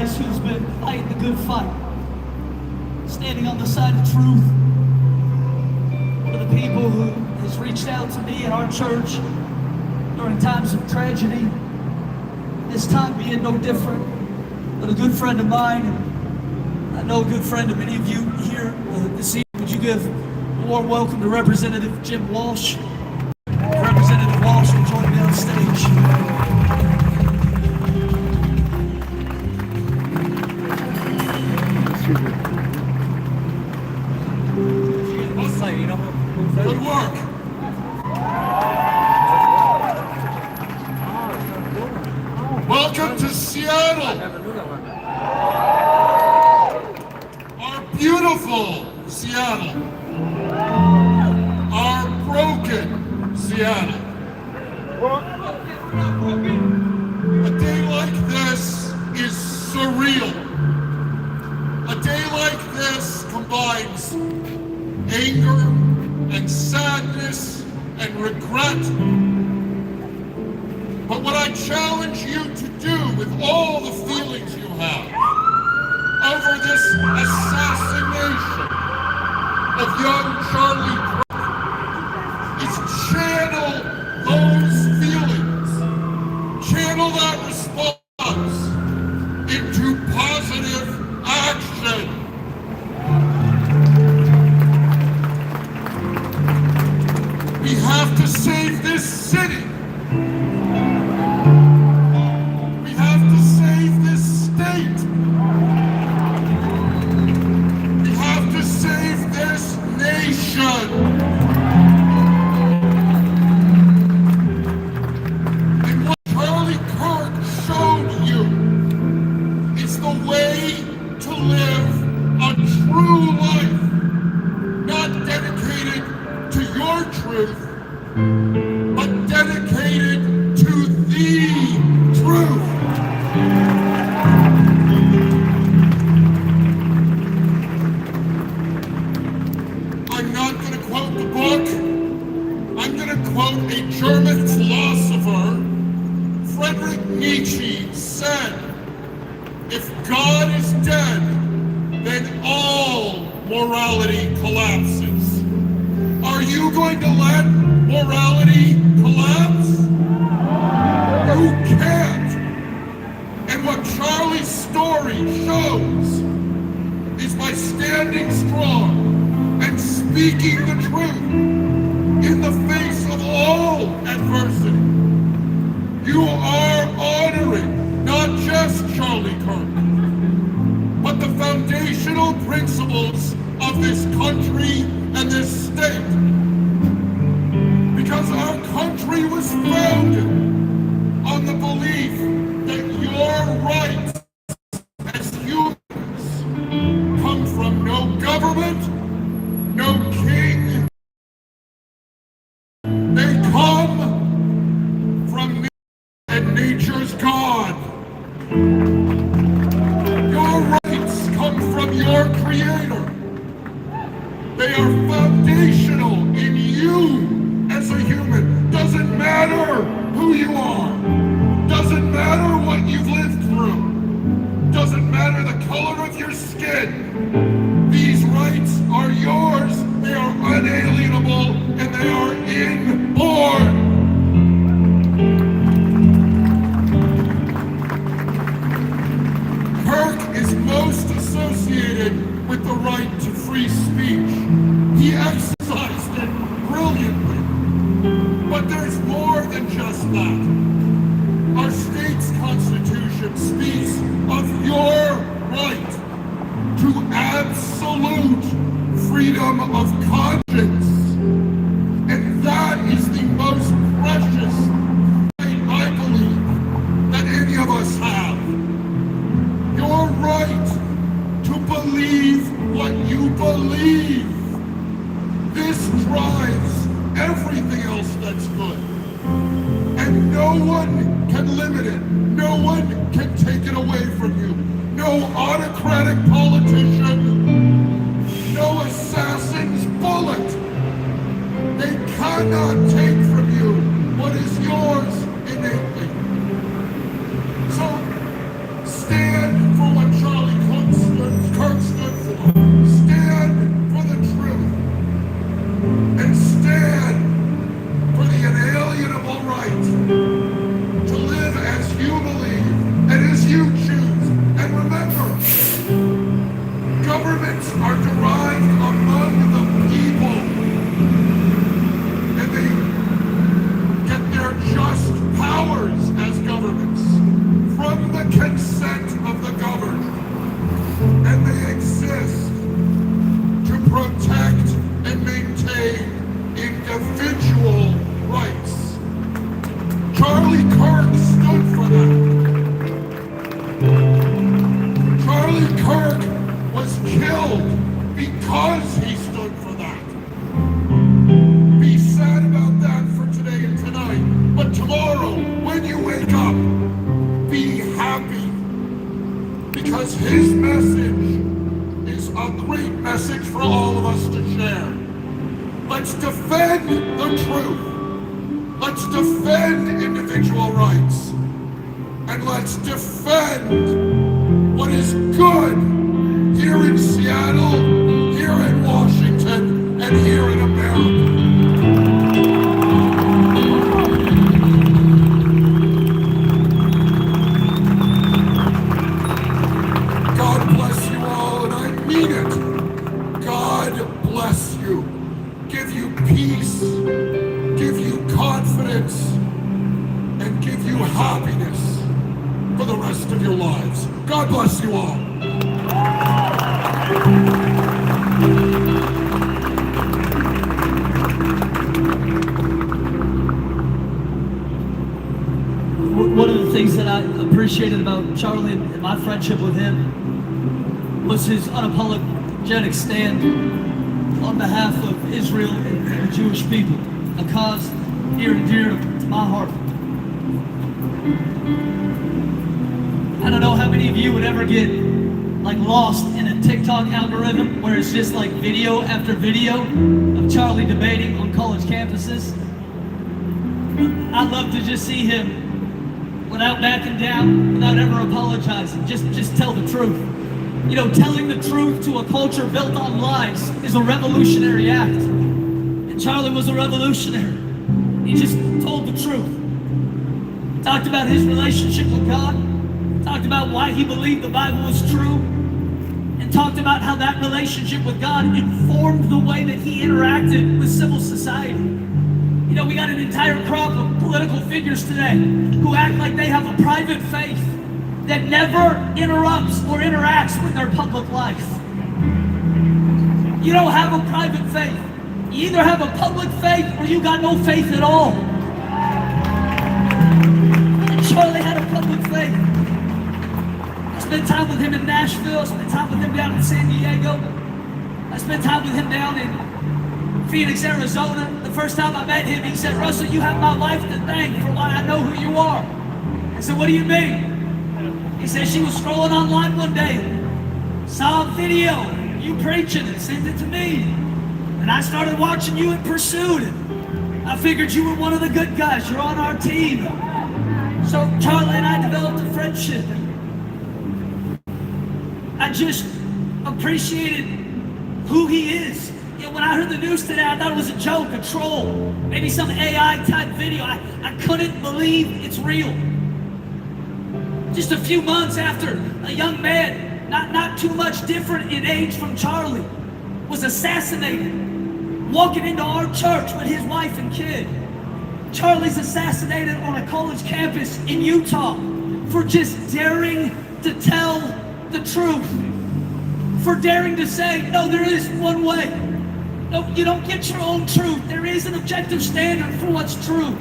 guys who's been fighting the good fight, standing on the side of truth. One of the people who has reached out to me and our church during times of tragedy, this time being no different, but a good friend of mine, and I know a good friend of many of you here this evening. Would you give a warm welcome to Representative Jim Walsh? Representative Walsh will join me on stage. Good work. Welcome to Seattle. Our beautiful Seattle. Our broken Seattle. A day like this is surreal. A day like this combines anger and sadness and regret. But what I challenge you to do with all the feelings you have over this assassination of young Charlie Kirk is channel those feelings, channel that response into positive action. We have to save this city. We have to save this state. We have to save this nation. And what Charlie Kirk showed you is the way to live a true life, not dedicated to your truth, but dedicated to the truth. I'm not going to quote the book. I'm going to quote a German philosopher. Friedrich Nietzsche said, "If God is dead, then all morality collapses." Are you going to let morality collapse? You can't. And what Charlie's story shows is by standing strong and speaking the truth in the face of all adversity, you are honoring not just Charlie Kirk, but the foundational principles of this country and this state. Because our country was founded on the belief that your rights as humans come from no government, no king. They come from and nature's God. Your rights come from your Creator. They are foundational in you as a human. Doesn't matter who you are. Doesn't matter what you've lived through. Doesn't matter the color of your skin. These rights are yours. They are unalienable and they are inborn. Kirk is most associated with the right to free speech. He exercised it brilliantly. But there's more than just that. Our state's constitution speaks of your right to absolute freedom of conscience. And that is the most precious right, I believe, that any of us have. Your right to believe what you believe. This drives everything else that's good. And no one can limit it. No one can take it away from you. No autocratic politician, no assassin's bullet. They cannot take from you what is yours innately. So stand for what governments are derived among the people, and they get their just powers as governments from the consent of the governed, and they exist to protect and maintain individual rights. Charlie Kirk stood for that. Charlie Kirk was killed because he stood for that. Be sad about that for today and tonight, but tomorrow, when you wake up, be happy, because his message is a great message for all of us to share. Let's defend the truth. Let's defend individual rights. And let's defend what is good here in Seattle, here in Washington, and here in America. God bless you all, and I mean it. God bless you. Give you peace, give you confidence, and give you happiness for the rest of your lives. God bless you all. One of the things that I appreciated about Charlie and my friendship with him was his unapologetic stand on behalf of Israel and the Jewish people, a cause near and dear to my heart. I don't know how many of you would ever get lost in a TikTok algorithm where it's just video after video of Charlie debating on college campuses. I'd love to just see him without backing down, without ever apologizing, just tell the truth. You know, telling the truth to a culture built on lies is a revolutionary act. And Charlie was a revolutionary. He just told the truth. Talked about his relationship with God, talked about why he believed the Bible was true, and talked about how that relationship with God informed the way that he interacted with civil society. You know, we got an entire crop of political figures today who act like they have a private faith that never interrupts or interacts with their public life. You don't have a private faith. You either have a public faith or you got no faith at all. And Charlie had a public faith. I spent time with him in Nashville. I spent time with him down in San Diego. I spent time with him down in Phoenix, Arizona. The first time I met him, he said, "Russell, you have my wife to thank for why I know who you are." I said, "What do you mean?" He said, "She was scrolling online one day, saw a video, you preaching, and sent it to me. And I started watching you and pursued it. I figured you were one of the good guys. You're on our team." So Charlie and I developed a friendship. I just appreciated who he is. You know, when I heard the news today, I thought it was a joke, a troll, maybe some AI type video. I couldn't believe it's real. Just a few months after a young man, not too much different in age from Charlie, was assassinated, walking into our church with his wife and kid. Charlie's assassinated on a college campus in Utah for just daring to tell the truth, for daring to say, no, there is one way. No, you don't get your own truth. There is an objective standard for what's true.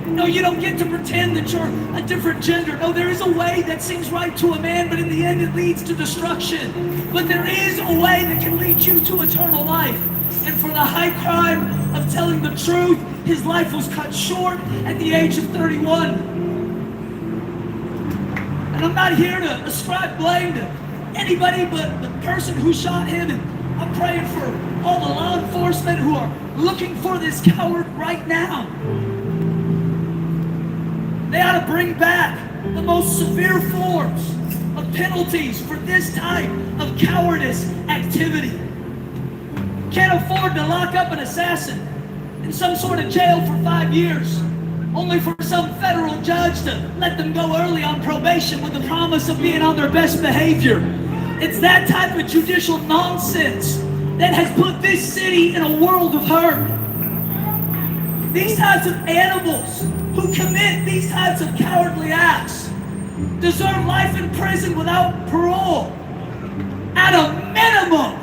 No, you don't get to pretend that you're a different gender. No, there is a way that seems right to a man, but in the end it leads to destruction. But there is a way that can lead you to eternal life. And for the high crime of telling the truth, his life was cut short at the age of 31. And I'm not here to ascribe blame to anybody but the person who shot him. And I'm praying for all the law enforcement who are looking for this coward right now. They ought to bring back the most severe forms of penalties for this type of cowardice activity. Can't afford to lock up an assassin in some sort of jail for 5 years, only for some federal judge to let them go early on probation with the promise of being on their best behavior. It's that type of judicial nonsense that has put this city in a world of hurt. These types of animals who commit these types of cowardly acts deserve life in prison without parole. At a minimum,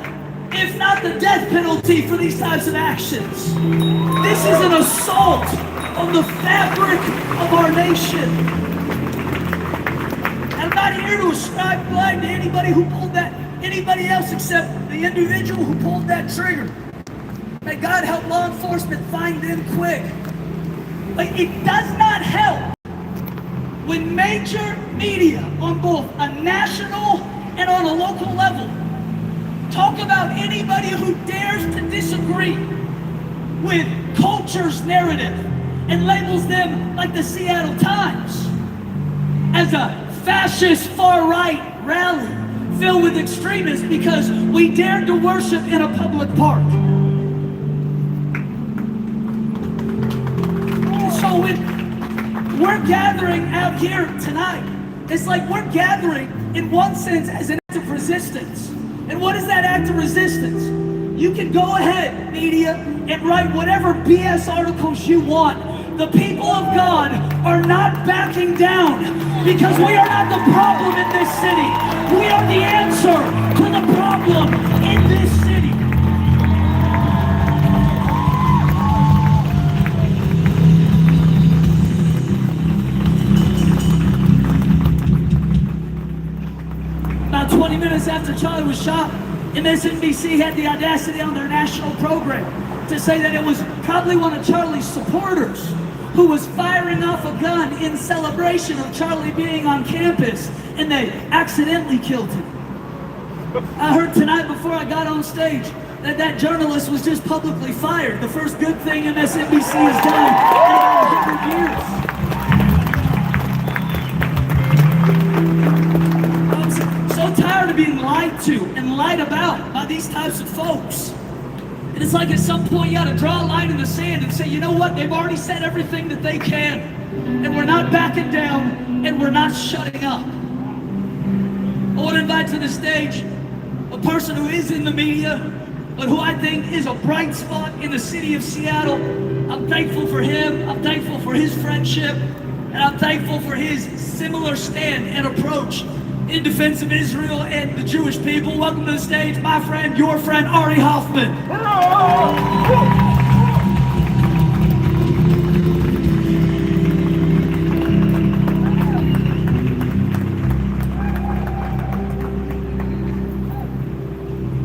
if not the death penalty for these types of actions. This is an assault on the fabric of our nation. I'm not here to ascribe blame to anybody else except the individual who pulled that trigger. May God help law enforcement find them quick. But it does not help when major media on both a national and on a local level talk about anybody who dares to disagree with culture's narrative and labels them, like the Seattle Times, as a fascist far-right rally filled with extremists because we dared to worship in a public park. So when we're gathering out here tonight, it's like we're gathering in one sense as an act of resistance. And what is that act of resistance? You can go ahead, media, and write whatever BS articles you want. The people of God are not backing down because we are not the problem in this city. We are the answer to the problem in this city. About 20 minutes after Charlie was shot, MSNBC had the audacity on their national program to say that it was probably one of Charlie's supporters who was firing off a gun in celebration of Charlie being on campus, and they accidentally killed him. I heard tonight before I got on stage that that journalist was just publicly fired. The first good thing MSNBC has done in about 100 years. I'm so tired of being lied to and lied about by these types of folks. And it's like at some point you gotta draw a line in the sand and say, you know what, they've already said everything that they can, and we're not backing down, and we're not shutting up. I want to invite to the stage a person who is in the media, but who I think is a bright spot in the city of Seattle. I'm thankful for him, I'm thankful for his friendship, and I'm thankful for his similar stand and approach in defense of Israel and the Jewish people. Welcome to the stage, my friend, your friend, Ari Hoffman.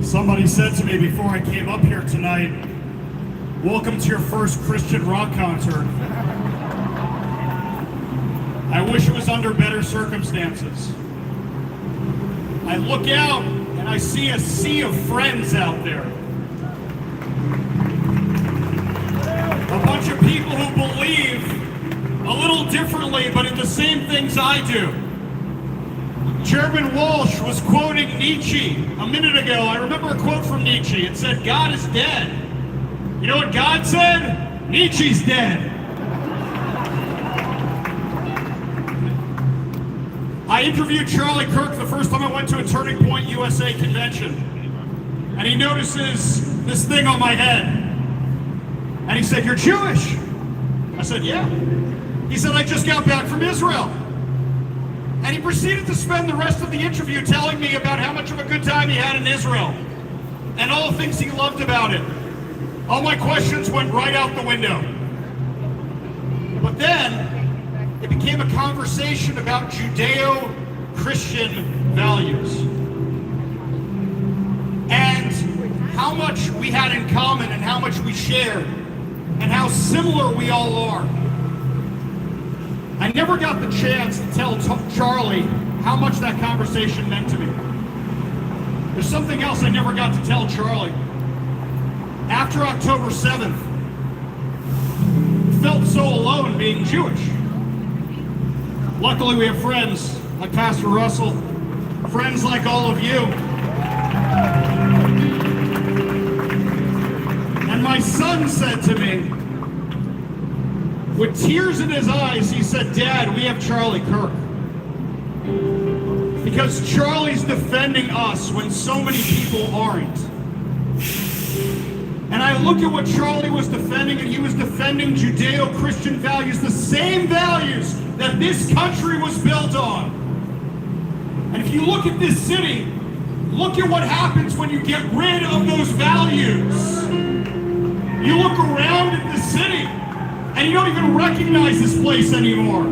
Somebody said to me before I came up here tonight, welcome to your first Christian rock concert. I wish it was under better circumstances. I look out and I see a sea of friends out there. A bunch of people who believe a little differently, but in the same things I do. Chairman Walsh was quoting Nietzsche a minute ago. I remember a quote from Nietzsche. It said, God is dead. You know what God said? Nietzsche's dead. I interviewed Charlie Kirk the first time I went to a Turning Point USA convention. And he notices this thing on my head. And he said, you're Jewish. I said, yeah. He said, I just got back from Israel. And he proceeded to spend the rest of the interview telling me about how much of a good time he had in Israel and all the things he loved about it. All my questions went right out the window. But then it became a conversation about Judeo-Christian values and how much we had in common and how much we shared and how similar we all are. I never got the chance to tell Charlie how much that conversation meant to me. There's something else I never got to tell Charlie. After October 7th, I felt so alone being Jewish. Luckily, we have friends like Pastor Russell, friends like all of you. And my son said to me, with tears in his eyes, he said, Dad, we have Charlie Kirk. Because Charlie's defending us when so many people aren't. And I look at what Charlie was defending, and he was defending Judeo-Christian values, the same values that this country was built on. And if you look at this city, look at what happens when you get rid of those values. You look around at the city, and you don't even recognize this place anymore.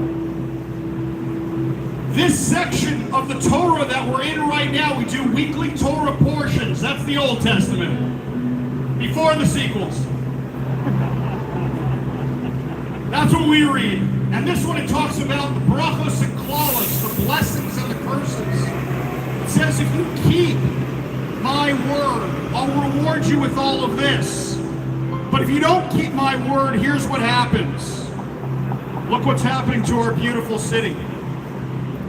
This section of the Torah that we're in right now, we do weekly Torah portions. That's the Old Testament, before the sequels. That's what we read. And this one, it talks about the brachos and klalos, the blessings and the curses. It says, if you keep my word, I'll reward you with all of this. But if you don't keep my word, here's what happens. Look what's happening to our beautiful city.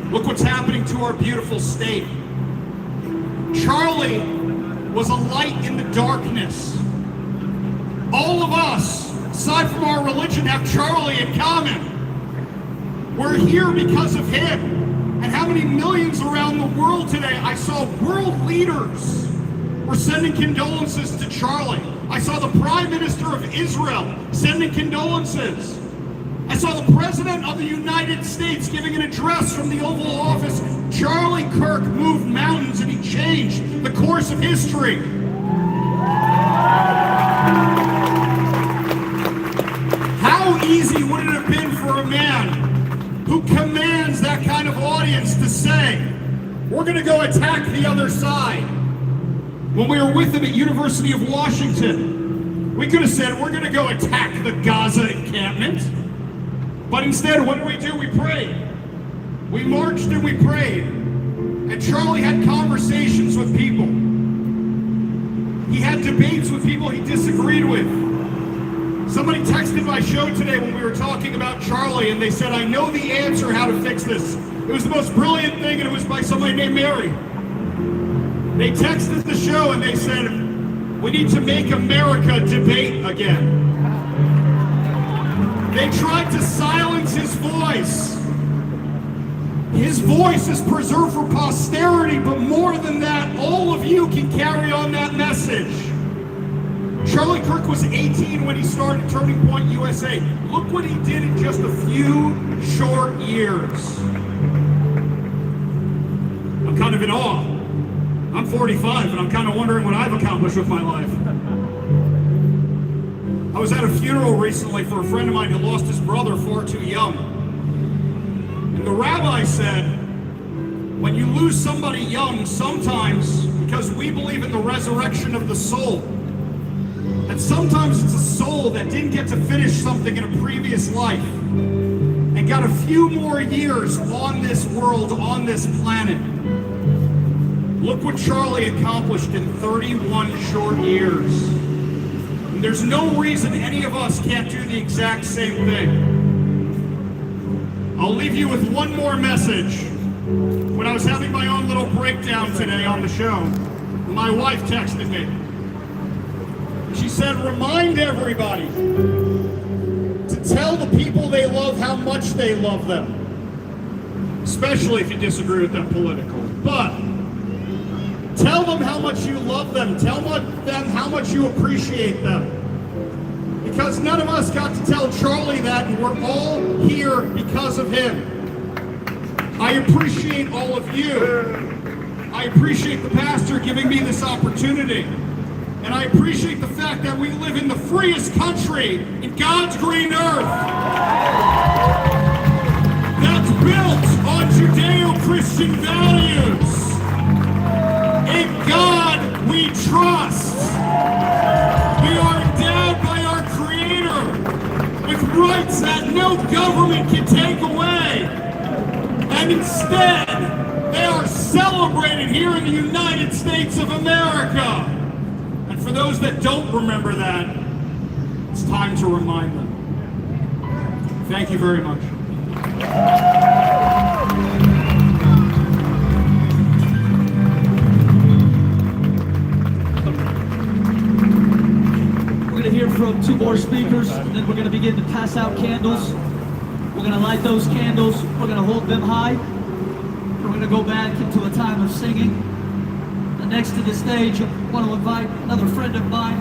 Look what's happening to our beautiful state. Charlie was a light in the darkness. All of us, aside from our religion, have Charlie in common. We're here because of him. And how many millions around the world today? I saw world leaders were sending condolences to Charlie. I saw the Prime Minister of Israel sending condolences. I saw the President of the United States giving an address from the Oval Office. Charlie Kirk moved mountains and he changed the course of history. How easy would it have been for a man who commands that kind of audience to say, we're going to go attack the other side? When we were with him at University of Washington, we could have said, we're going to go attack the Gaza encampment. But instead, what do? We prayed. We marched and we prayed. And Charlie had conversations with people. He had debates with people he disagreed with. Somebody texted my show today when we were talking about Charlie, and they said, I know the answer how to fix this. It was the most brilliant thing, and it was by somebody named Mary. They texted the show and they said, we need to make America debate again. They tried to silence his voice. His voice is preserved for posterity, but more than that, all of you can carry on that message. Charlie Kirk was 18 when he started Turning Point USA. Look what he did in just a few short years. I'm kind of in awe. I'm 45, and I'm kind of wondering what I've accomplished with my life. I was at a funeral recently for a friend of mine who lost his brother far too young. And the rabbi said, when you lose somebody young, sometimes, because we believe in the resurrection of the soul, and sometimes it's a soul that didn't get to finish something in a previous life and got a few more years on this world, on this planet. Look what Charlie accomplished in 31 short years. And there's no reason any of us can't do the exact same thing. I'll leave you with one more message. When I was having my own little breakdown today on the show, my wife texted me. She said, remind everybody to tell the people they love how much they love them. Especially if you disagree with them politically. But tell them how much you love them. Tell them how much you appreciate them. Because none of us got to tell Charlie that, and we're all here because of him. I appreciate all of you. I appreciate the pastor giving me this opportunity. And I appreciate the fact that we live in the freest country in God's green earth. That's built on Judeo-Christian values. In God we trust. We are endowed by our Creator with rights that no government can take away. And instead, they are celebrated here in the United States of America. And for those that don't remember that, it's time to remind them. Thank you very much. We're going to hear from two more speakers, and then we're going to begin to pass out candles. We're going to light those candles. We're going to hold them high. We're going to go back into a time of singing. And next to the stage, I want to invite another friend of mine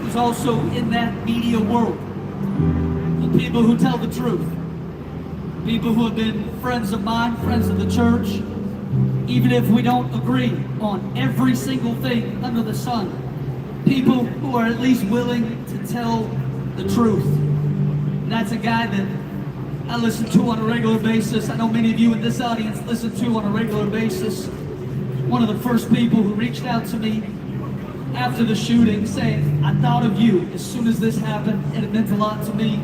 who's also in that media world. The people who tell the truth. People who have been friends of mine, friends of the church. Even if we don't agree on every single thing under the sun. People who are at least willing to tell the truth. And that's a guy that I listen to on a regular basis. I know many of you in this audience listen to on a regular basis. One of the first people who reached out to me after the shooting saying, I thought of you as soon as this happened and it meant a lot to me.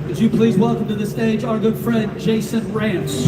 Would you please welcome to the stage our good friend Jason Rance.